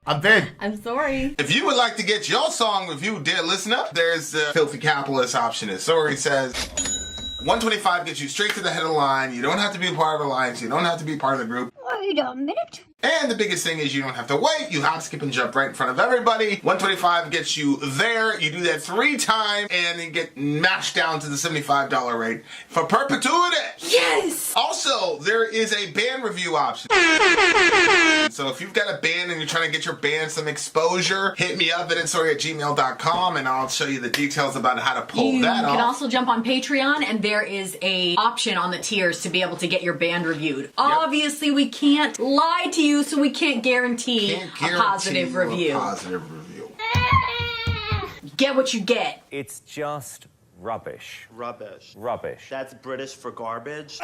I'm Vin. I'm Sori. If you would like to get your song reviewed, dear listener, there's the filthy capitalist option. As Sori says, 125 gets you straight to the head of the line. You don't have to be a part of the alliance. You don't have to be part of the group. Wait a minute. And the biggest thing is you don't have to wait. You hop, skip, and jump right in front of everybody. 125 gets you there. You do that 3 times, and you get mashed down to the $75 rate for perpetuity. Yes! Also, there is a band review option. So if you've got a band and you're trying to get your band some exposure, hit me up at vinsori@gmail.com, and I'll show you the details about how to pull that off. You can also jump on Patreon, and there is a option on the tiers to be able to get your band reviewed. Obviously, we can't lie to you, so we can't guarantee a positive review. Get what you get. It's just rubbish. Rubbish. Rubbish. That's British for garbage.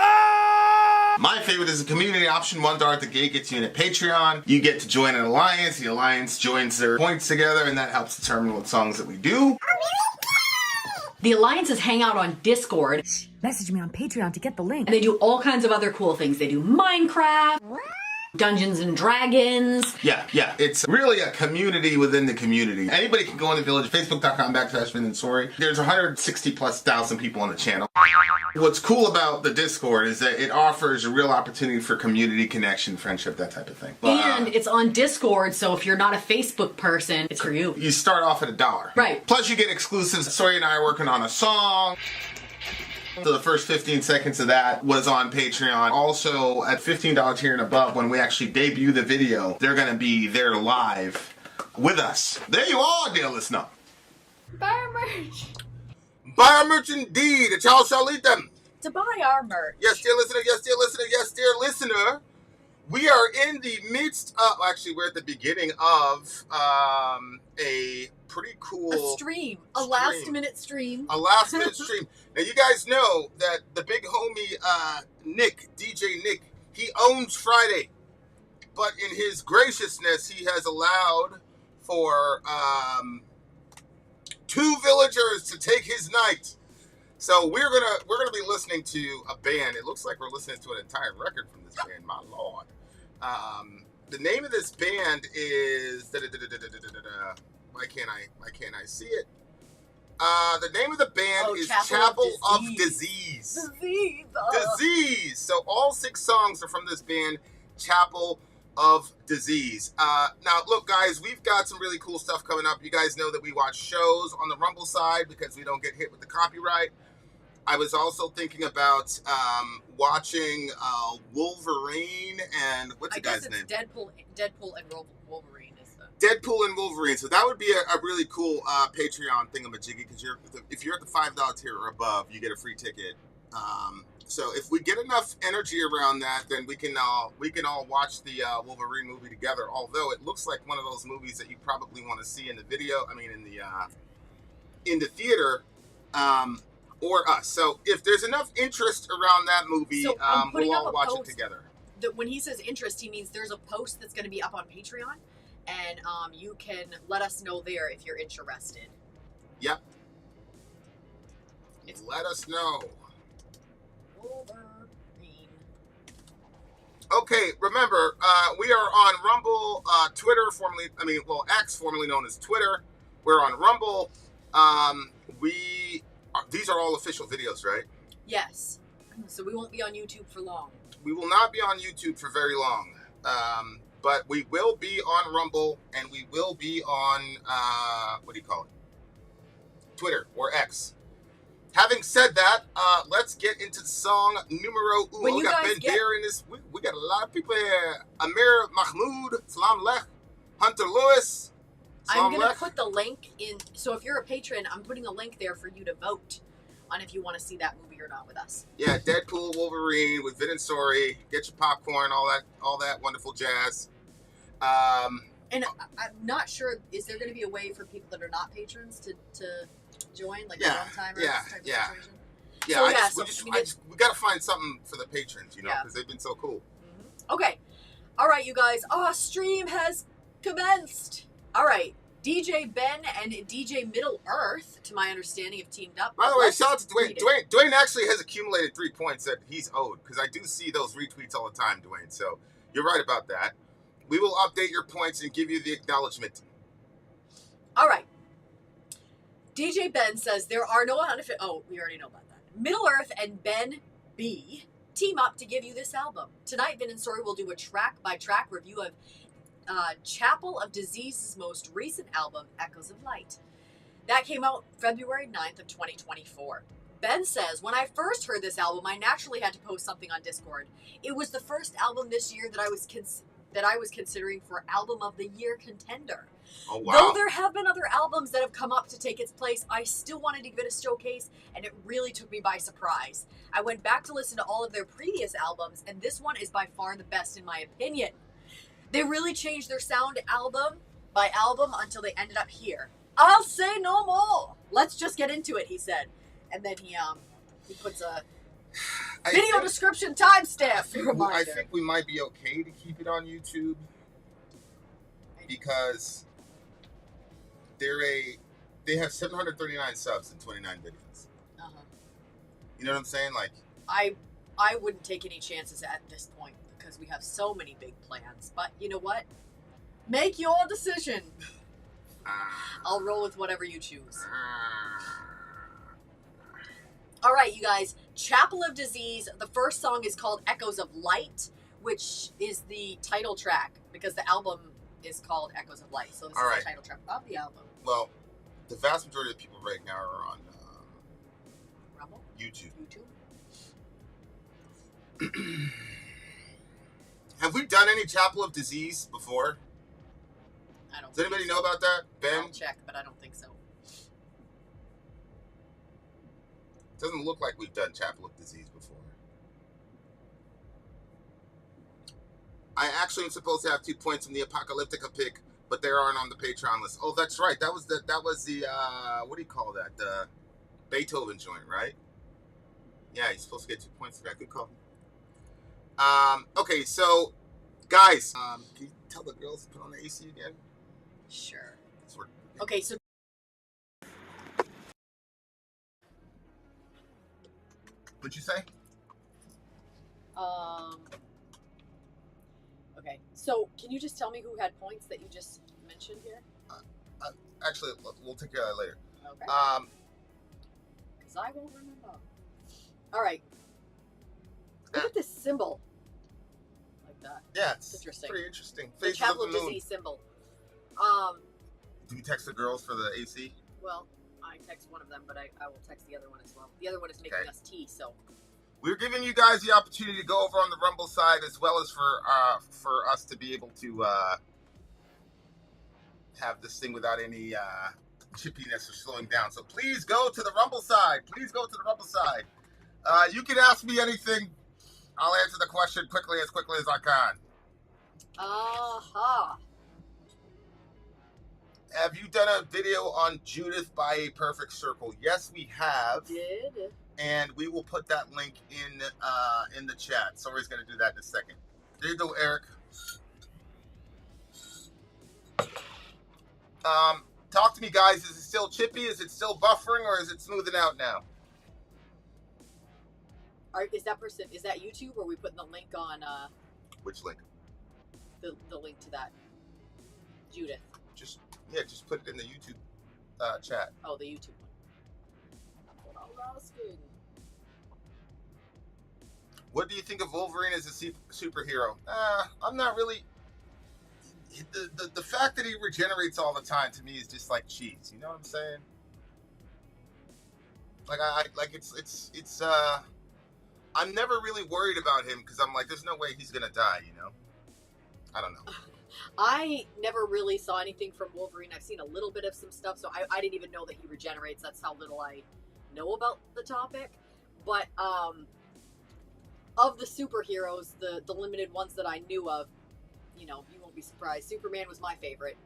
My favorite is the community option. $1 at the gate gets you in at Patreon. You get to join an alliance. The alliance joins their points together, and that helps determine what songs that we do. The alliances hang out on Discord. Message me on Patreon to get the link. And they do all kinds of other cool things. They do Minecraft, Dungeons and Dragons. Yeah. It's really a community within the community. Anybody can go in the village. Facebook.com/Vin and Sori. There's 160,000+ people on the channel. What's cool about the Discord is that it offers a real opportunity for community connection, friendship, that type of thing. And it's on Discord, so if you're not a Facebook person, it's for you. You start off at $1. Right. Plus you get exclusives. Sori and I are working on a song. So the first 15 seconds of that was on Patreon. Also, at $15 tier and above, when we actually debut the video, they're going to be there live with us. There you are, dear listener. Buy our merch. Buy our merch indeed. A child shall eat them. To buy our merch. Yes, dear listener. Yes, dear listener. Yes, dear listener. We are in the midst of, actually, we're at the beginning of a pretty cool A stream. A last-minute stream. A last-minute stream. Now, you guys know that the big homie Nick, DJ Nick, he owns Friday. But in his graciousness, he has allowed for 2 villagers to take his night. So we're gonna be listening to a band. It looks like we're listening to an entire record from this band. My lord. The name of this band is why can't I see it? The name of the band is Chapel of Disease. Disease. So all 6 songs are from this band, Chapel of Disease. Now, look, guys, we've got some really cool stuff coming up. You guys know that we watch shows on the Rumble side because we don't get hit with the copyright. I was also thinking about watching Wolverine and what's the guy's name? Deadpool and Wolverine is the Deadpool and Wolverine. So that would be a really cool Patreon thingamajiggy because if you're at the $5 tier or above, you get a free ticket. So if we get enough energy around that, then we can all watch the Wolverine movie together. Although it looks like one of those movies that you probably want to see in the video. I mean, in the theater. Or us. So if there's enough interest around that movie, we'll all watch it together. When he says interest, he means there's a post that's going to be up on Patreon, and you can let us know there if you're interested. Yep. Let us know. Wolverine. Okay, remember, we are on Rumble, Twitter, X, formerly known as Twitter. We're on Rumble. These are all official videos, right? Yes. So we won't be on YouTube for long. We will not be on YouTube for very long. But we will be on Rumble, and we will be on, what do you call it? Twitter, or X. Having said that, let's get into song numero uno. We got Ben Bear in this. We got a lot of people here. Amir Mahmoud, Salam Lech, Hunter Lewis. I'm going to put the link in. So if you're a patron, I'm putting a link there for you to vote on if you want to see that movie or not with us. Yeah, Deadpool, Wolverine with Vin and Sori. Get your popcorn, all that wonderful jazz. And I'm not sure, is there going to be a way for people that are not patrons to join, like a one-timer type of situation? Yeah, we got to find something for the patrons, because they've been so cool. Mm-hmm. Okay. All right, you guys. Stream has commenced. All right, DJ Ben and DJ Middle Earth, to my understanding, have teamed up. By the way, shout out to Dwayne. Dwayne actually has accumulated 3 points that he's owed, because I do see those retweets all the time, Dwayne. So you're right about that. We will update your points and give you the acknowledgement. All right. DJ Ben says there are no unofficial. Oh, we already know about that. Middle Earth and Ben B team up to give you this album. Tonight, Vin and Sori will do a track-by-track review of Chapel of Disease's most recent album, Echoes of Light. That came out February 9th of 2024. Ben says, when I first heard this album, I naturally had to post something on Discord. It was the first album this year that I was considering for Album of the Year contender. Oh, wow. Though there have been other albums that have come up to take its place, I still wanted to give it a showcase, and it really took me by surprise. I went back to listen to all of their previous albums, and this one is by far the best in my opinion. They really changed their sound album by album until they ended up here. I'll say no more. Let's just get into it, he said. And then he puts a video description timestamp reminder. I think we might be okay to keep it on YouTube because they have 739 subs and 29 videos. Uh-huh. You know what I'm saying? Like I wouldn't take any chances at this point because we have so many big plans. But you know what? Make your decision. I'll roll with whatever you choose. All right, you guys. Chapel of Disease. The first song is called Echoes of Light, which is the title track because the album is called Echoes of Light. So this is the title track of the album. Well, the vast majority of people right now are on Rumble? YouTube. Have we done any Chapel of Disease before? I don't. Does anybody know about that? Ben? I'll check, but I don't think so. Doesn't look like we've done Chapel of Disease before. I actually am supposed to have 2 points from the Apocalyptica pick, but they aren't on the Patreon list. Oh, that's right. That was the what do you call that? The Beethoven joint, right? Yeah, he's supposed to get 2 points for that. Good call. Okay, so guys, can you tell the girls to put on the AC again? Sure. Okay, so What'd you say? Okay, so can you just tell me who had points that you just mentioned here? Actually, we'll take care of that later. Okay. Because I won't remember. All right. Look at this symbol. Like that. Yeah, it's interesting. Pretty interesting. The Faces chapel of the moon. disease symbol. Do you text the girls for the AC? Well, I text one of them, but I will text the other one as well. The other one is making us tea, so. We're giving you guys the opportunity to go over on the Rumble side as well as for us to be able to have this thing without any chippiness or slowing down. So please go to the Rumble side. Please go to the Rumble side. You can ask me anything. I'll answer the question as quickly as I can. Aha. Have you done a video on Judith by a Perfect Circle? Yes, we have. Did. And we will put that link in the chat. Sori's going to do that in a second. There you go, Eric. Talk to me, guys. Is it still chippy? Is it still buffering, or is it smoothing out now? Is that YouTube, or are we putting the link on? Which link? The link to that Judith. Just put it in the YouTube chat. Oh, the YouTube one. That's what I was asking. What do you think of Wolverine as a superhero? I'm not really. The fact that he regenerates all the time to me is just like cheese. You know what I'm saying? Like it's I'm never really worried about him because I'm like, there's no way he's gonna die. You know? I don't know. I never really saw anything from Wolverine. I've seen a little bit of some stuff, so I didn't even know that he regenerates. That's how little I know about the topic. But of the superheroes, the limited ones that I knew of, you know, you won't be surprised. Superman was my favorite.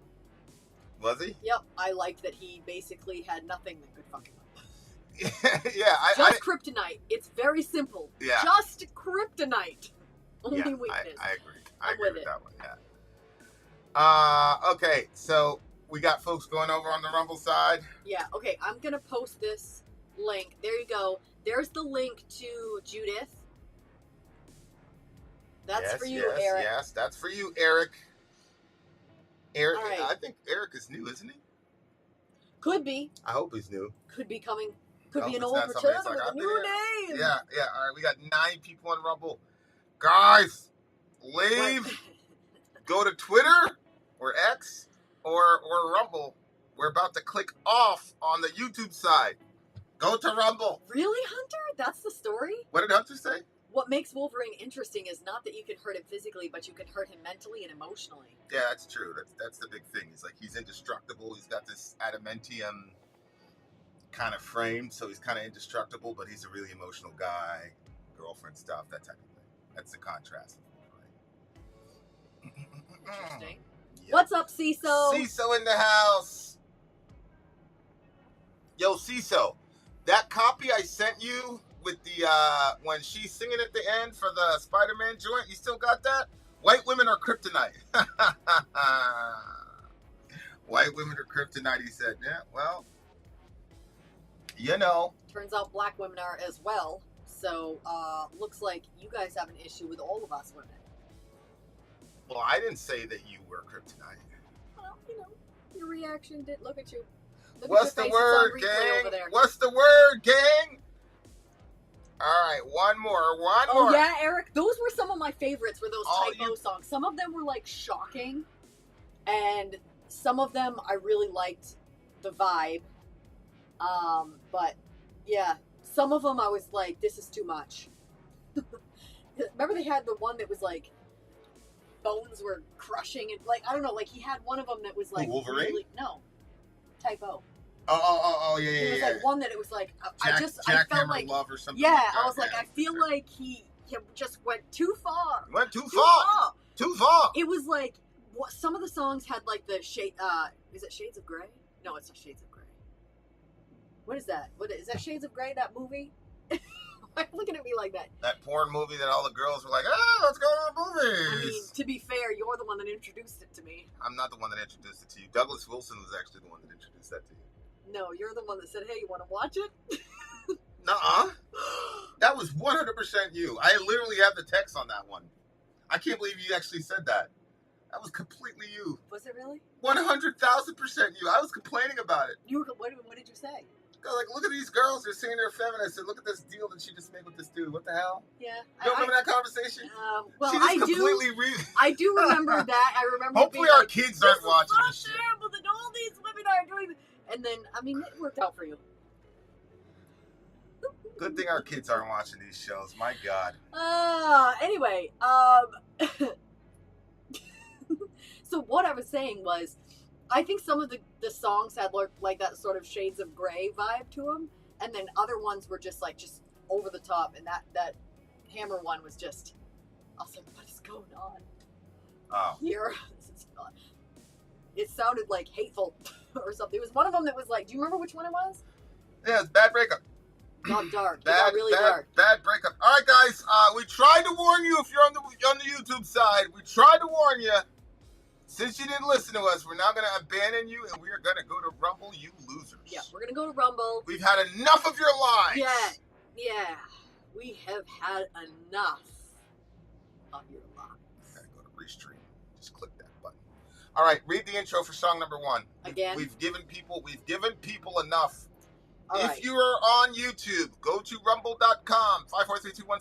Was he? Yep, I liked that he basically had nothing that could fuck him up. Yeah, just kryptonite. It's very simple. Yeah. Just kryptonite. Only weakness. I agree. I I'm agree with with it. that one. Yeah. Okay, so we got folks going over on the Rumble side. Yeah. Okay, I'm gonna post this link. There you go. There's the link to Judith. That's for you, Eric. Yes, that's for you, Eric. Eric, All right. I think Eric is new, isn't he? Could be. I hope he's new. Could be coming. Could be an It's old not somebody return that's like, with a I've been new here. name. Yeah. All right, we got 9 people on Rumble. Guys, leave. Go to Twitter or X or Rumble. We're about to click off on the YouTube side. Go to Rumble. Really, Hunter? That's the story? What did Hunter say? What makes Wolverine interesting is not that you can hurt him physically, but you can hurt him mentally and emotionally. Yeah, that's true. That's the big thing. He's like, he's indestructible. He's got this adamantium kind of frame, so he's kind of indestructible, but he's a really emotional guy, girlfriend stuff, that type of thing. That's the contrast. Interesting. Yep. What's up, CISO? CISO in the house. Yo, CISO, that copy I sent you with the when she's singing at the end for the Spider-Man joint, you still got that? White women are kryptonite. White women are kryptonite, he said. Yeah, well, you know. Turns out black women are as well. So, looks like you guys have an issue with all of us women. Well, I didn't say that you were kryptonite. Well, you know, your reaction did. Look at you. Look What's at the your word, faces on replay gang? over there. What's the word, gang? All right, one more. Oh yeah, Eric. Those were some of my favorites. Were those Oh, typo songs? Some of them were like shocking, and some of them I really liked the vibe. But yeah, some of them I was like, this is too much. Remember they had the one that was like bones were crushing and like I don't know, like he had one of them that was like Wolverine? really, no, typo. Oh, yeah. It was like one that it was like I felt Jackhammer like Love or something. yeah, like that. I was like I feel like he just went too far. Went too far. Too long. It was like some of the songs had like the shade. Is it Shades of Grey? No, it's not Shades of Grey. What is that? What is that? Shades of Grey? That movie? Why are you looking at me like that? That porn movie that all the girls were like, "Oh, let's go to the movies." I mean, to be fair, you're the one that introduced it to me. I'm not the one that introduced it to you. Douglas Wilson was actually the one that introduced that to you. No, you're the one that said, "Hey, you want to watch it?" Nuh-uh. That was 100% you. I literally have the text on that one. I can't believe you actually said that. That was completely you. Was it really? 100,000% you. I was complaining about it. You were, what did you say? Like, look at these girls. They're saying they're feminist. And look at this deal that she just made with this dude. What the hell? Yeah. You don't remember that conversation? Well, she just I completely do. I do remember that. I remember. Hopefully being our like, kids aren't watching this so shit. terrible that all these women are doing this. And then, I mean, it worked out for you. Good thing our kids aren't watching these shows. My God. Anyway, so what I was saying was, I think some of the songs had like that sort of Shades of Grey vibe to them, and then other ones were just over the top, and that Hammer one was just, I was like, what is going on here? This is not. It sounded like hateful or something. It was one of them that was like, do you remember which one it was? Yeah, it's Bad Breakup. Got dark. It got really dark. Bad Breakup. All right, guys. We tried to warn you if you're on the YouTube side. We tried to warn you. Since you didn't listen to us, we're now going to abandon you, and we are going to go to Rumble, you losers. Yeah, we're going to go to Rumble. We've had enough of your lies. Yeah. We have had enough of your lies. Gotta go to Restream. Just click that button. All right, read the intro for song number 1. Again? We've given people enough. All if right. you are on YouTube, go to rumble.com, 54321